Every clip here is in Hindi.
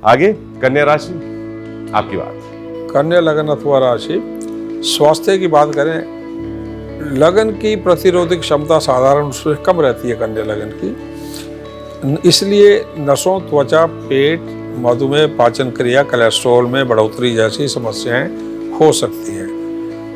आगे कन्या राशि, आपकी बात। कन्या लगन अथवा राशि, स्वास्थ्य की बात करें, लगन की प्रतिरोधक क्षमता साधारण रूप से कम रहती है कन्या लगन की, इसलिए नसों, त्वचा, पेट, मधुमेह, पाचन क्रिया, कोलेस्ट्रॉल में बढ़ोतरी जैसी समस्याएं हो सकती हैं।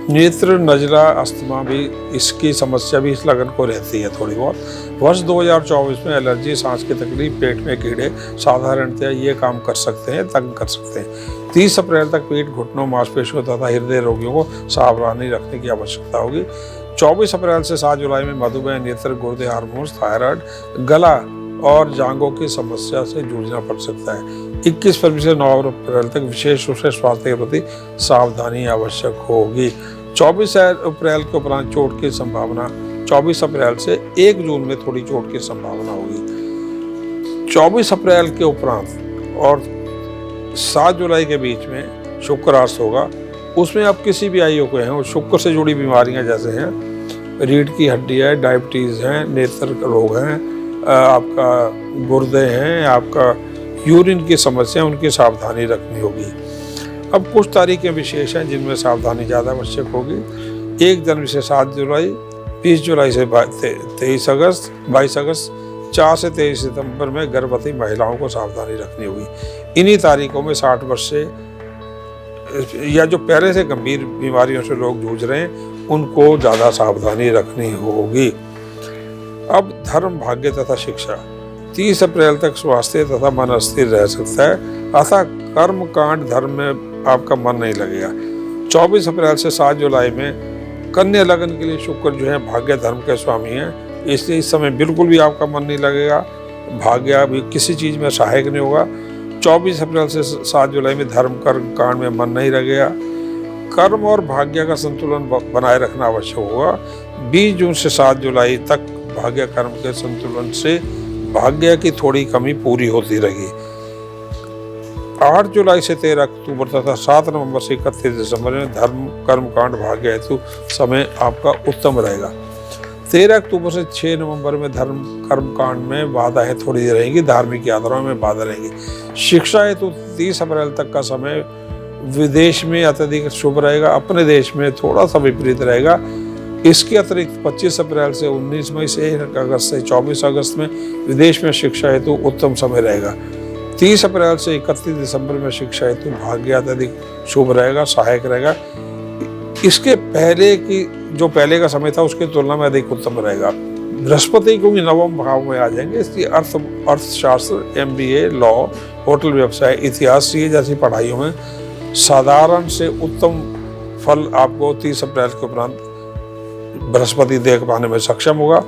नेत्र, नजला, अस्थमा भी, इसकी समस्या भी इस लगन को रहती है थोड़ी बहुत। वर्ष 2024 में एलर्जी, सांस की तकलीफ, पेट में कीड़े साधारणतः ये काम कर सकते हैं, तंग कर सकते हैं। 30 अप्रैल तक पीठ, घुटनों, मांसपेशियों तथा हृदय रोगियों को सावधानी रखने की आवश्यकता होगी। 24 अप्रैल से 7 जुलाई में मधुमेह, नेत्र, गुर्दे, हार्मोन्स, थायराइड, गला और जांघों की समस्या से जूझना पड़ सकता है। 21 फरवरी से 9 अप्रैल तक विशेष रूप से स्वास्थ्य के प्रति सावधानी आवश्यक होगी। 24 अप्रैल के उपरांत चोट की संभावना, 24 अप्रैल से 1 जून में थोड़ी चोट की संभावना होगी। 24 अप्रैल के उपरांत और 7 जुलाई के बीच में शुक्रास्त होगा, उसमें आप किसी भी आयु के हैं और शुक्र से जुड़ी बीमारियां जैसे हैं रीढ़ की हड्डी है, डायबिटीज़ है, नेत्र रोग हैं, आपका गुर्दे हैं, आपका यूरिन की समस्या, उनकी सावधानी रखनी होगी। अब कुछ तारीखें विशेष हैं जिनमें सावधानी ज़्यादा आवश्यक होगी। 1 जनवरी से 7 जुलाई, 20 जुलाई से 23 अगस्त, 22 अगस्त, 4 से 23 सितंबर में गर्भवती महिलाओं को सावधानी रखनी होगी। इन्हीं तारीखों में 60 वर्ष से या जो पहले से गंभीर बीमारियों से लोग जूझ रहे हैं उनको ज़्यादा सावधानी रखनी होगी। अब धर्म, भाग्य तथा शिक्षा, 30 अप्रैल तक स्वास्थ्य तथा मन अस्थिर रह सकता है, अतः कर्म कांड धर्म में आपका मन नहीं लगेगा। 24 अप्रैल से 7 जुलाई में कन्या लगन के लिए शुक्र जो है भाग्य धर्म के स्वामी हैं, इसलिए इस समय बिल्कुल भी आपका मन नहीं लगेगा, भाग्य भी किसी चीज़ में सहायक नहीं होगा। 24 अप्रैल से 7 जुलाई में धर्म कर्म कांड में मन नहीं लगेगा। कर्म और भाग्य का संतुलन बनाए रखना आवश्यक होगा। 20 जून से 7 जुलाई तक भाग्य कर्म के संतुलन से भाग्य की थोड़ी कमी पूरी होती रहेगी। 8 जुलाई से 13 अक्टूबर तथा 7 नवंबर से 31 दिसंबर में धर्म कर्म कांड भाग्य हेतु समय आपका उत्तम रहेगा। 13 अक्टूबर से 6 नवंबर में धर्म कर्म कांड में बाधाएं थोड़ी रहेंगी, धार्मिक यात्राओं में बाधा रहेंगी। शिक्षा हेतु 30 अप्रैल तक का समय विदेश में अत्यधिक शुभ रहेगा, अपने देश में थोड़ा सा विपरीत रहेगा। इसके अतिरिक्त 25 अप्रैल से 19 मई से 1 अगस्त से 24 अगस्त में विदेश में शिक्षा हेतु उत्तम समय रहेगा। 30 अप्रैल से 31 दिसंबर में शिक्षा हेतु भाग्य अत्यधिक शुभ रहेगा, सहायक रहेगा। इसके पहले की जो पहले का समय था उसकी तुलना में अधिक उत्तम रहेगा। बृहस्पति क्योंकि नवम भाव में आ जाएंगे, इसलिए अर्थशास्त्र, MBA, लॉ, होटल व्यवसाय, इतिहास ये जैसी पढ़ाइयों में साधारण से उत्तम फल आपको 30 अप्रैल के उपरांत बृहस्पति देख पाने में सक्षम होगा।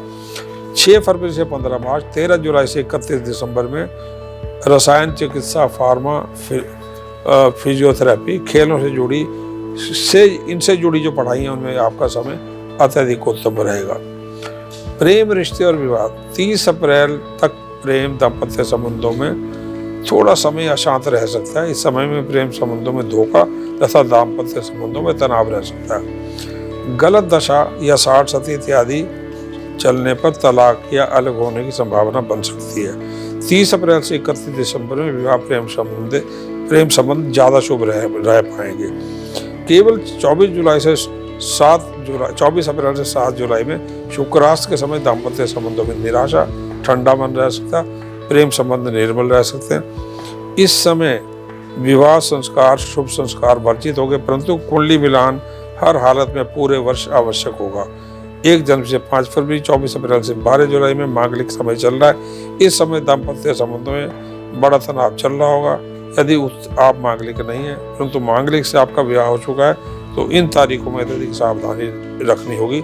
6 फरवरी से 15 मार्च, 13 जुलाई से 31 दिसंबर में रसायन चिकित्सा, फार्मा, फिजियोथेरेपी, खेलों से इनसे जुड़ी जो पढ़ाइयाँ उनमें आपका समय अत्यधिक उत्तम रहेगा। प्रेम, रिश्ते और विवाह, 30 अप्रैल तक प्रेम दाम्पत्य संबंधों में थोड़ा समय अशांत रह सकता है। इस समय में प्रेम संबंधों में धोखा तथा दाम्पत्य संबंधों में तनाव रह सकता है। गलत दशा या साठ सती इत्यादि चलने पर तलाक या अलग होने की संभावना बन सकती है। 30 अप्रैल से 31 दिसंबर में विवाह प्रेम संबंध ज़्यादा शुभ रह पाएंगे। केवल 24 अप्रैल से 7 जुलाई में शुक्रास्त के समय दाम्पत्य संबंधों में निराशा, ठंडा मन रह सकता, प्रेम संबंध निर्मल रह सकते हैं। इस समय विवाह संस्कार, शुभ संस्कार वर्जित होंगे, परंतु कुंडली मिलान हर हालत में पूरे वर्ष आवश्यक होगा। 1 जनवरी से 5 फरवरी, 24 अप्रैल से 12 जुलाई में मांगलिक समय चल रहा है। इस समय दाम्पत्य संबंधों में बड़ा तनाव चल रहा होगा। यदि आप मांगलिक नहीं है परंतु मांगलिक से आपका विवाह हो चुका है तो इन तारीखों में अत्यधिक सावधानी रखनी होगी।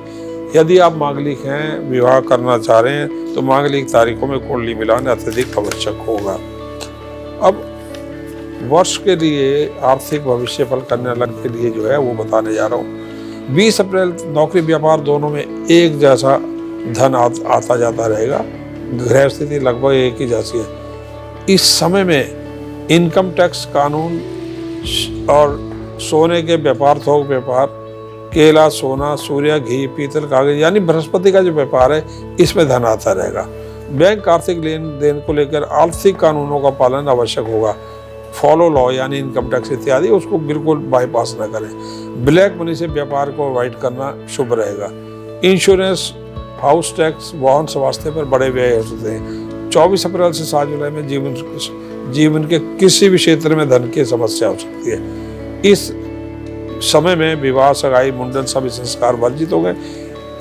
यदि आप मांगलिक हैं, विवाह करना चाह रहे हैं तो मांगलिक तारीखों में कुंडली मिलान अत्यधिक आवश्यक होगा। अब वर्ष के लिए आर्थिक भविष्य फल कन्या लगन के लिए जो है वो बताने जा रहा हूँ। 20 अप्रैल नौकरी व्यापार दोनों में एक जैसा धन आता जाता रहेगा, गृह स्थिति लगभग एक ही जैसी है। इस समय में इनकम टैक्स कानून और सोने के व्यापार, थोक व्यापार, केला, सोना, सूर्य, घी, पीतल, कागज यानी बृहस्पति का जो व्यापार है इसमें धन आता रहेगा। बैंक आर्थिक लेन देन को लेकर आर्थिक कानूनों का पालन आवश्यक होगा। फॉलो लॉ यानी इनकम टैक्स इत्यादि उसको बिल्कुल बाईपास ना करें। ब्लैक मनी से व्यापार को अवॉइड करना शुभ रहेगा। इंश्योरेंस, हाउस टैक्स, वाहन स्वास्थ्य पर बड़े व्यय हो सकते हैं। 24 अप्रैल से 7 जुलाई में जीवन के किसी भी क्षेत्र में धन की समस्या हो सकती है। इस समय में विवाह, सगाई, मुंडन सभी संस्कार वर्जित हो गए।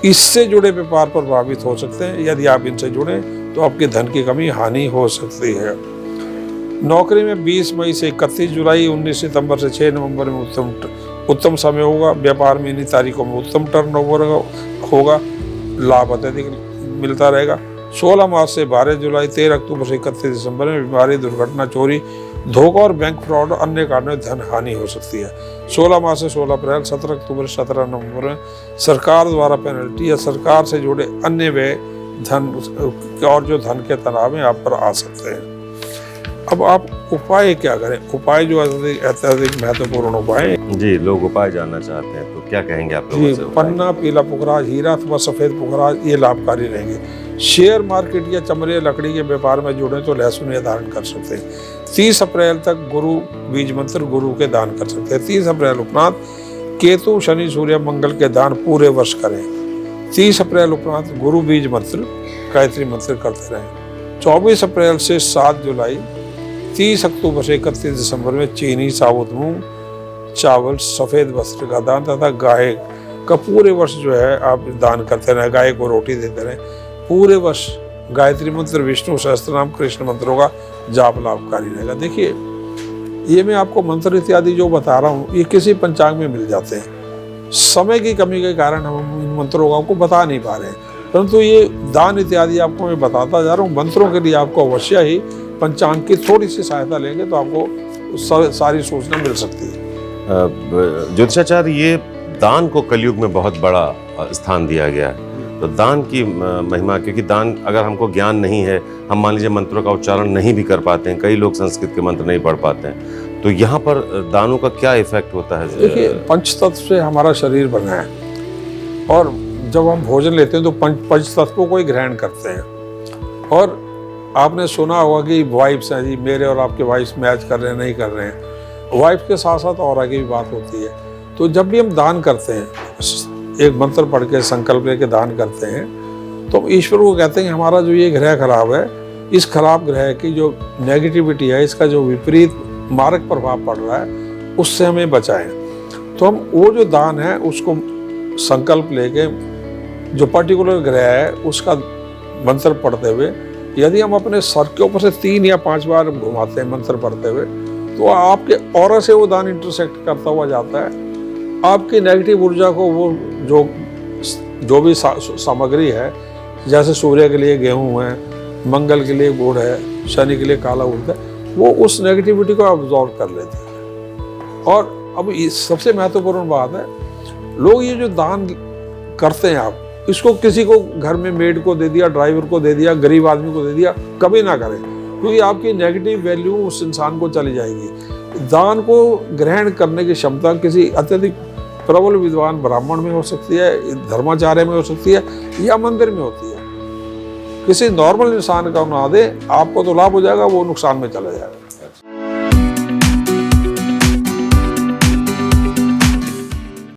इससे जुड़े व्यापार प्रभावित हो सकते हैं। यदि आप इनसे जुड़े तो आपके धन की कमी, हानि हो सकती है। नौकरी में 20 मई से 31 जुलाई, 19 सितंबर से 6 नवंबर में उत्तम समय होगा। व्यापार में इन्हीं तारीखों में उत्तम टर्नओवर होगा, लाभ अत्यधिक मिलता रहेगा। 16 मार्च से 12 जुलाई, 13 अक्टूबर से 31 दिसंबर में बीमारी, दुर्घटना, चोरी, धोखा और बैंक फ्रॉड अन्य कारणों से धन हानि हो सकती है। 16 मार्च से 16 अप्रैल, 17 अक्टूबर से 17 नवंबर में सरकार द्वारा पेनल्टी या सरकार से जुड़े अन्य व्यय, धन और जो धन के तनाव में आप पर आ सकते हैं। अब आप उपाय क्या करें? उपाय जो अत्यधिक महत्वपूर्ण उपाय जी, लोग उपाय जानना चाहते हैं तो क्या कहेंगे आप लोगों से? पन्ना, पीला पुखराज, हीरा अथवा सफेद पुखराज ये लाभकारी रहेंगे। शेयर मार्केट या चमड़े लकड़ी के व्यापार में जुड़े तो लहसुन धारण कर सकते हैं। 30 अप्रैल तक गुरु बीज मंत्र गुरु के दान कर सकते हैं। 30 अप्रैल उपरांत केतु, शनि, सूर्य, मंगल के दान पूरे वर्ष करें। 30 अप्रैल उपरांत गुरु बीज मंत्र, गायत्री मंत्र करते रहें। 24 अप्रैल से 7 जुलाई, 30 अक्टूबर से 31 दिसंबर में चीनी, साबुत मूंग, चावल, सफेद वस्त्र का दान तथा गाय का पूरे वर्ष जो है आप दान करते रहें। गाय को रोटी देते रहें। पूरे वर्ष गायत्री मंत्र, विष्णु सहस्त्रनाम, कृष्ण मंत्रों का जाप लाभकारी रहेगा। देखिए, ये मैं आपको मंत्र इत्यादि जो बता रहा हूँ ये किसी पंचांग में मिल जाते हैं। समय की कमी के कारण हम इन मंत्रों को आपको बता नहीं पा रहे हैं, परंतु ये दान इत्यादि आपको मैं बताता जा रहा हूँ। मंत्रों के लिए आपको अवश्य ही पंचांग की थोड़ी सी सहायता लेंगे तो आपको सारी सूचना मिल सकती है। ज्योतिषाचार्य, ये दान को कलयुग में बहुत बड़ा स्थान दिया गया है, तो दान की महिमा, क्योंकि दान अगर हमको ज्ञान नहीं है, हम मान लीजिए मंत्रों का उच्चारण नहीं भी कर पाते हैं, कई लोग संस्कृत के मंत्र नहीं पढ़ पाते हैं, तो यहाँ पर दानों का क्या इफेक्ट होता है? देखिए, पंच तत्व से हमारा शरीर बना है और जब हम भोजन लेते हैं तो पंच तत्वों को ही ग्रहण करते हैं। और आपने सुना होगा कि वाइफ्स हैं जी, मेरे और आपके वाइफ्स मैच कर रहे हैं, नहीं कर रहे हैं। वाइफ के साथ साथ और आगे भी बात होती है। तो जब भी हम दान करते हैं, एक मंत्र पढ़ के संकल्प लेके दान करते हैं, तो हम ईश्वर को कहते हैं कि हमारा जो ये ग्रह खराब है, इस खराब ग्रह की जो नेगेटिविटी है, इसका जो विपरीत मारक प्रभाव पड़ रहा है, उससे हमें बचाएं। तो हम वो जो दान है उसको संकल्प लेके जो पर्टिकुलर ग्रह है उसका मंत्र पढ़ते हुए यदि हम अपने सर के ऊपर से 3 या 5 बार घुमाते हैं मंत्र पढ़ते हुए, तो आपके ऑरा से वो दान इंटरसेक्ट करता हुआ जाता है। आपकी नेगेटिव ऊर्जा को वो जो भी सामग्री है, जैसे सूर्य के लिए गेहूं है, मंगल के लिए गुड़ है, शनि के लिए काला उड़द है, वो उस नेगेटिविटी को अब्जॉर्ब कर लेते हैं। और अब सबसे महत्वपूर्ण बात है, लोग ये जो दान करते हैं, आप इसको किसी को घर में मेड को दे दिया, ड्राइवर को दे दिया, गरीब आदमी को दे दिया, कभी ना करें, क्योंकि आपकी नेगेटिव वैल्यू उस इंसान को चली जाएगी। दान को ग्रहण करने की क्षमता किसी अत्यधिक प्रबल विद्वान ब्राह्मण में हो सकती है, धर्माचार्य में हो सकती है, या मंदिर में होती है। किसी नॉर्मल इंसान का ना दे, आपको तो लाभ हो जाएगा, वो नुकसान में चला जाएगा।